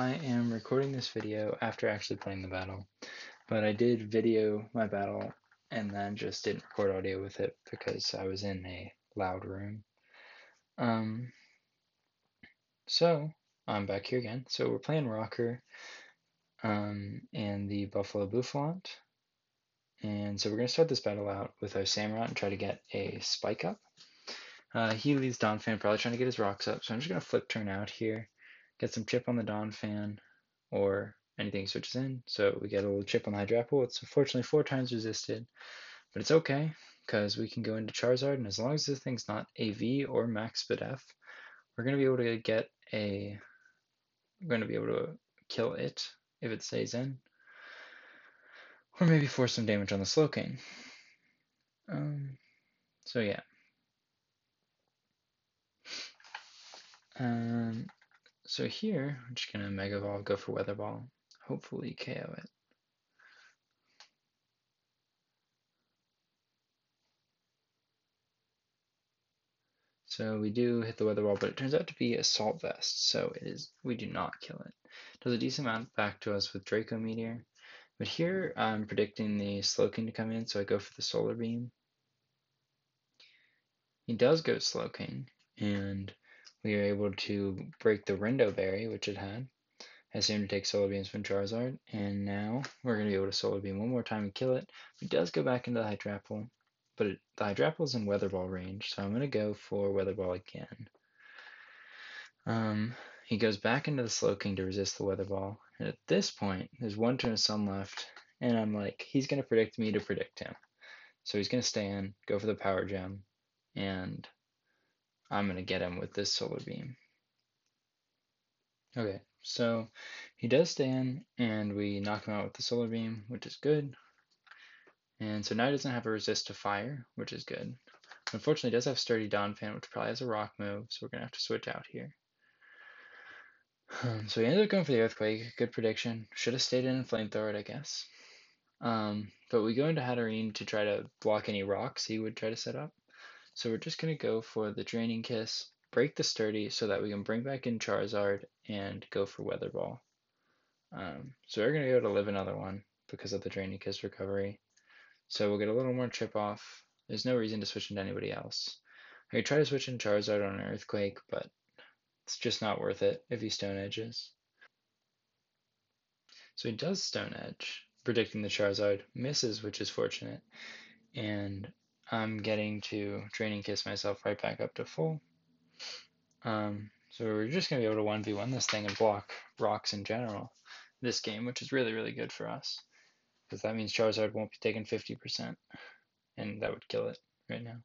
I am recording this video after actually playing the battle, but I did video my battle and then just didn't record audio with it because I was in a loud room. So I'm back here again. So we're playing Rocker and the Buffalo Bouffalant. And so we're going to start this battle out with our Samurott and try to get a spike up. He leads Donphan, probably trying to get his rocks up, so I'm just going to flip turn out here, get some chip on the Donphan, or anything switches in. So we get a little chip on the Hydrapple. It's unfortunately 4 times resisted, but it's okay, because we can go into Charizard, and as long as this thing's not AV or max Spadef, we're going to be able to get a... we're going to be able to kill it if it stays in, or maybe force some damage on the Slowking. So yeah. So here, I'm just going to Mega Evolve, go for Weather Ball, hopefully KO it. So we do hit the Weather Ball, but it turns out to be Assault Vest, so we do not kill it. Does a decent amount back to us with Draco Meteor, but here I'm predicting the Slowking to come in, so I go for the Solar Beam. He does go Slowking, and we are able to break the Rindo Berry, which it had. I assume to take Solar Beams from Charizard, and now we're going to be able to Solar Beam one more time and kill it. It does go back into the Hydrapple, but the Hydrapple is in Weather Ball range, so I'm going to go for Weather Ball again. He goes back into the Slowking to resist the Weather Ball, and at this point, there's one turn of Sun left, and I'm like, he's going to predict me to predict him. So he's going to stay in, go for the Power Gem, and I'm going to get him with this Solar Beam. Okay, so he does stay in, and we knock him out with the Solar Beam, which is good. And so now he doesn't have a resist to fire, which is good. Unfortunately, he does have Sturdy Donphan, which probably has a rock move, so we're going to have to switch out here. So he ended up going for the Earthquake. Good prediction. Should have stayed in and Flamethrower it, I guess. But we go into Hatterene to try to block any rocks he would try to set up. So we're just going to go for the Draining Kiss, break the Sturdy so that we can bring back in Charizard and go for Weather Ball. So we're going to be able to live another one because of the Draining Kiss recovery. So we'll get a little more chip off. There's no reason to switch into anybody else. I could try to switch in Charizard on an Earthquake, but it's just not worth it if he Stone Edges. So he does Stone Edge, predicting the Charizard, misses, which is fortunate, and I'm getting to Draining Kiss myself right back up to full. So we're just going to be able to 1v1 this thing and block rocks in general this game, which is really, really good for us, because that means Charizard won't be taking 50%, and that would kill it right now.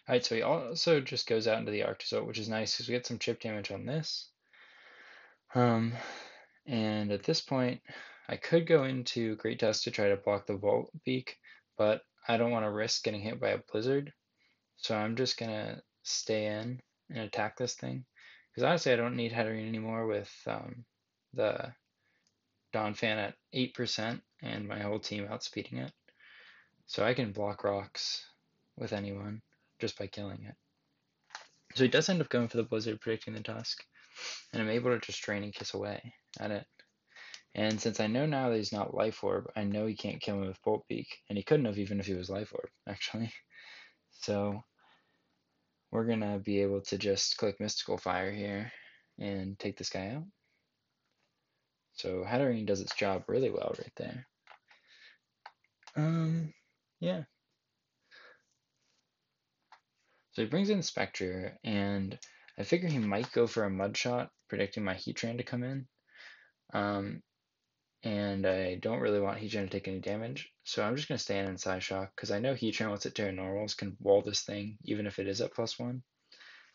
Alright, so he also just goes out into the Arctozolt, which is nice because we get some chip damage on this. And at this point, I could go into Great Tusk to try to block the Volt Beak, but I don't want to risk getting hit by a Blizzard. So I'm just going to stay in and attack this thing. Because honestly, I don't need Hatterene anymore with the Donphan at 8% and my whole team outspeeding it. So I can block rocks with anyone just by killing it. So he does end up going for the Blizzard, predicting the Tusk, and I'm able to just Draining Kiss away at it. And since I know now that he's not Life Orb, I know he can't kill me with Bolt Beak, and he couldn't have even if he was Life Orb, actually. So we're gonna be able to just click Mystical Fire here and take this guy out. So Hatterene does its job really well right there. Yeah. So he brings in Spectre, and I figure he might go for a Mud Shot, predicting my Heatran to come in. And I don't really want Heatran to take any damage, so I'm just going to stay in Psyshock, because I know Heatran, once it Terra Normals, can wall this thing, even if it is at +1.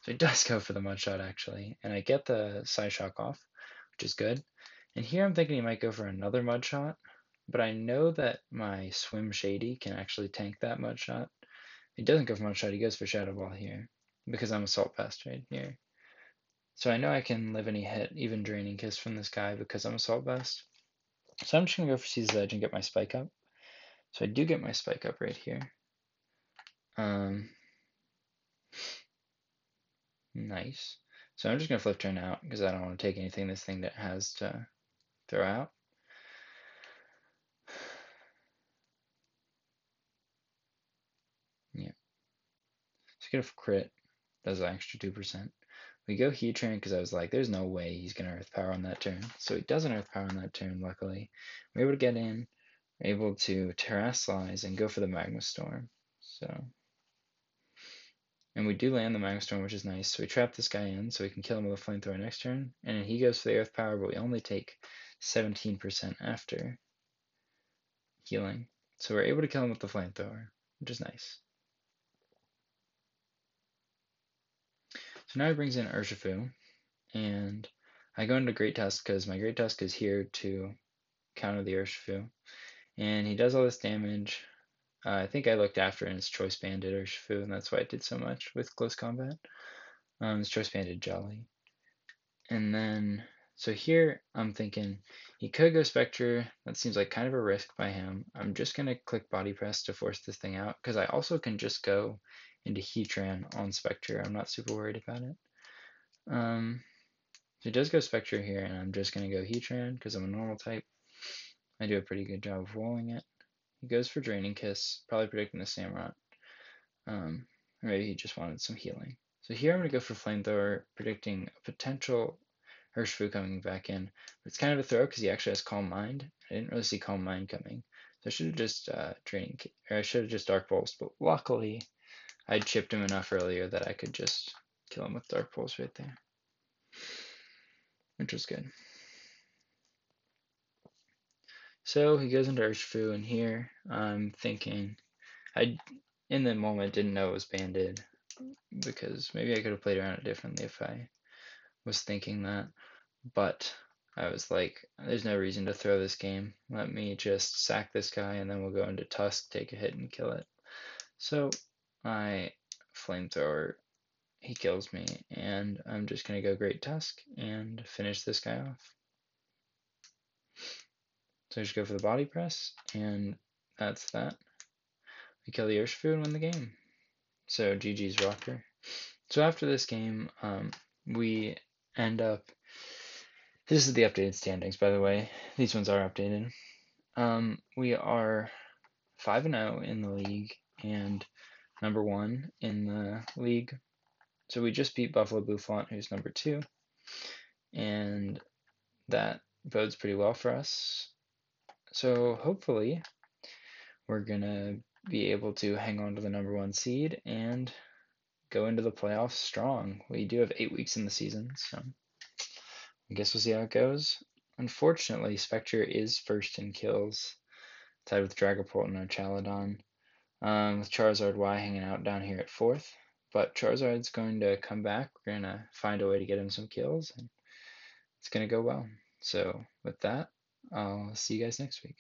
So he does go for the Mud Shot, actually, and I get the Psyshock off, which is good. And here I'm thinking he might go for another Mud Shot, but I know that my Swim Shady can actually tank that Mud Shot. He doesn't go for Mud Shot, he goes for Shadow Ball here, because I'm Assault Vest right here. So I know I can live any hit, even Draining Kiss from this guy, because I'm Assault Vest. So I'm just going to go for Seize the Edge and get my Spike up. So I do get my Spike up right here. Nice. So I'm just going to flip turn out because I don't want to take anything this thing that has to throw out. Yeah. So get a crit, does an extra 2%. We go Heatran because I was like, there's no way he's going to Earth Power on that turn. So he doesn't Earth Power on that turn, luckily. We're able to get in, we're able to Terrasilize and go for the Magma Storm. So, and we do land the Magma Storm, which is nice. So we trap this guy in so we can kill him with a Flamethrower next turn. And then he goes for the Earth Power, but we only take 17% after healing. So we're able to kill him with the Flamethrower, which is nice. So now he brings in Urshifu, and I go into Great Tusk because my Great Tusk is here to counter the Urshifu. And he does all this damage. I think I looked after in his Choice Banded Urshifu, and that's why it did so much with close combat. His Choice Banded Jolly. And then, so here I'm thinking he could go Spectre. That seems like kind of a risk by him. I'm just going to click Body Press to force this thing out, because I also can just go into Heatran on Spectre. I'm not super worried about it. So he does go Spectre here, and I'm just going to go Heatran because I'm a normal type. I do a pretty good job of walling it. He goes for Draining Kiss, probably predicting the Samurott. Or maybe he just wanted some healing. So here I'm going to go for Flamethrower, predicting a potential Urshifu coming back in. But it's kind of a throw because he actually has Calm Mind. I didn't really see Calm Mind coming. So I should have just I should have just Dark Pulse, but luckily I'd chipped him enough earlier that I could just kill him with Dark Pulse right there, which was good. So he goes into Urshifu, and here I'm thinking, I in the moment didn't know it was banded because maybe I could have played around it differently if I was thinking that, but I was like, there's no reason to throw this game. Let me just sack this guy and then we'll go into Tusk, take a hit and kill it. So I Flamethrower, he kills me, and I'm just gonna go Great Tusk and finish this guy off. So I just go for the Body Press, and that's that. We kill the Urshifu and win the game. So GG's Rocker. So after this game, we end up. This is the updated standings, by the way. These ones are updated. We are 5-0 in the league and number 1 in the league. So we just beat Buffalo Bouffalant, who's number 2, and that bodes pretty well for us. So hopefully we're gonna be able to hang on to the number 1 seed and go into the playoffs strong. We do have 8 weeks in the season, so I guess we'll see how it goes. Unfortunately, Spectre is first in kills, tied with Dragapult and Archaludon, with Charizard Y hanging out down here at 4th. But Charizard's going to come back. We're going to find a way to get him some kills, and it's going to go well. So with that, I'll see you guys next week.